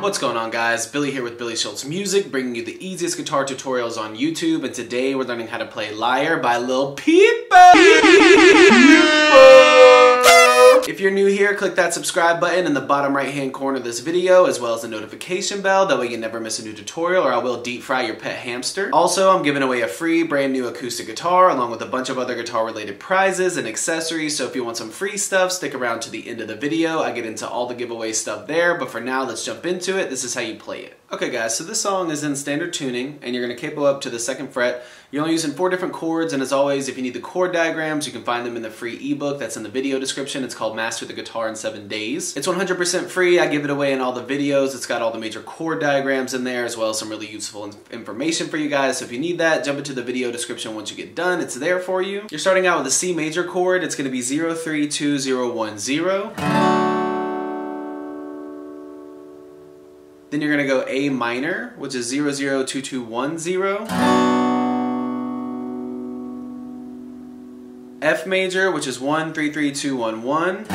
What's going on, guys? Billy here with billyshultzmusic, bringing you the easiest guitar tutorials on YouTube, and today we're learning how to play Liar by Lil Peep. If you're new here, click that subscribe button in the bottom right hand corner of this video, as well as the notification bell, that way you never miss a new tutorial or I will deep fry your pet hamster. Also, I'm giving away a free brand new acoustic guitar along with a bunch of other guitar related prizes and accessories, so if you want some free stuff, stick around to the end of the video. I get into all the giveaway stuff there, but for now, let's jump into it. This is how you play it. Okay guys, so this song is in standard tuning and you're going to capo up to the 2nd fret. You're only using 4 different chords, and as always, if you need the chord diagrams, you can find them in the free ebook that's in the video description. It's called Master the Guitar in 7 Days. It's 100% free. I give it away in all the videos. It's got all the major chord diagrams in there, as well as some really useful information for you guys. So if you need that, jump into the video description once you get done. It's there for you. You're starting out with a C major chord. It's going to be 0-3-2-0-1-0. Then you're going to go A minor, which is 0-0-2-2-1-0. F major, which is 1-3-3-2-1-1.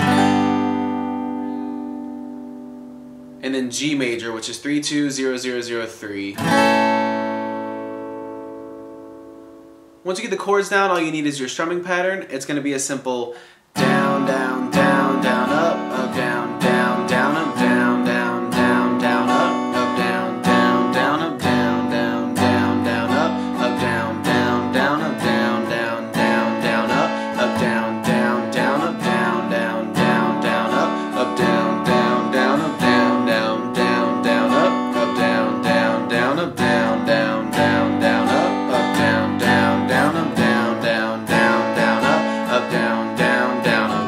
And then G major, which is 3-2-0-0-0-3. Once you get the chords down, all you need is your strumming pattern. It's going to be a simple down, down, down, down, up, up, down, down, down, up, down, down, down, down, up, up, down, down, down, up, down, down, down, down, up, up, down, down, down, up, down, down, down, down, up, up, down, down, down, up, down, down, down, down, up, up, down, down, down, up, down, down, down, down, up, up, down, down, down, up, down, down, down, down, up, up, down, down, down, up, down, down, down, down, up, down, down, down, up.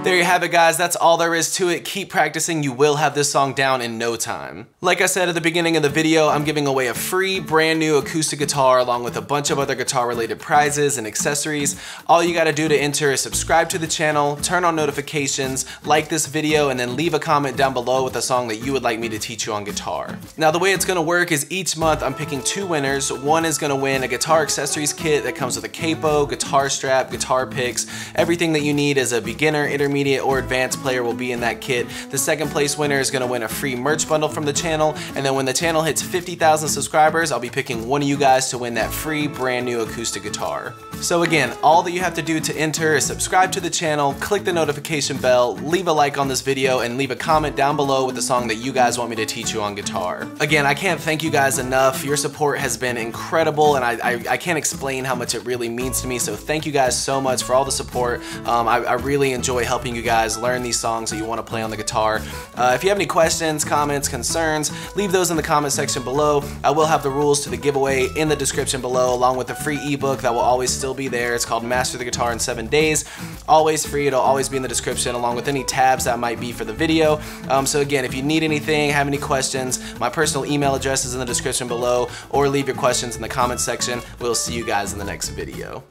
There you have it, guys. That's all there is to it. Keep practicing. You will have this song down in no time. Like I said at the beginning of the video, I'm giving away a free brand new acoustic guitar along with a bunch of other guitar related prizes and accessories. All you gotta do to enter is subscribe to the channel, turn on notifications, like this video, and then leave a comment down below with a song that you would like me to teach you on guitar. Now, the way it's gonna work is each month I'm picking 2 winners. One is gonna win a guitar accessories kit that comes with a capo, guitar strap, guitar picks. Everything that you need as a beginner, intermediate, or advanced player will be in that kit. The 2nd place winner is going to win a free merch bundle from the channel, and then when the channel hits 50,000 subscribers, I'll be picking one of you guys to win that free brand new acoustic guitar. So again, all that you have to do to enter is subscribe to the channel, click the notification bell, leave a like on this video, and leave a comment down below with the song that you guys want me to teach you on guitar. Again, I can't thank you guys enough. Your support has been incredible, and I can't explain how much it really means to me, so thank you guys so much for all the support. I really enjoy helping you guys learn these songs that you want to play on the guitar. If you have any questions, comments, concerns, leave those in the comment section below. I will have the rules to the giveaway in the description below, along with the free ebook that will always still be there. It's called Master the Guitar in 7 Days. Always free. It'll always be in the description, along with any tabs that might be for the video. So again, if you need anything, have any questions, my personal email address is in the description below, or leave your questions in the comment section. We'll see you guys in the next video.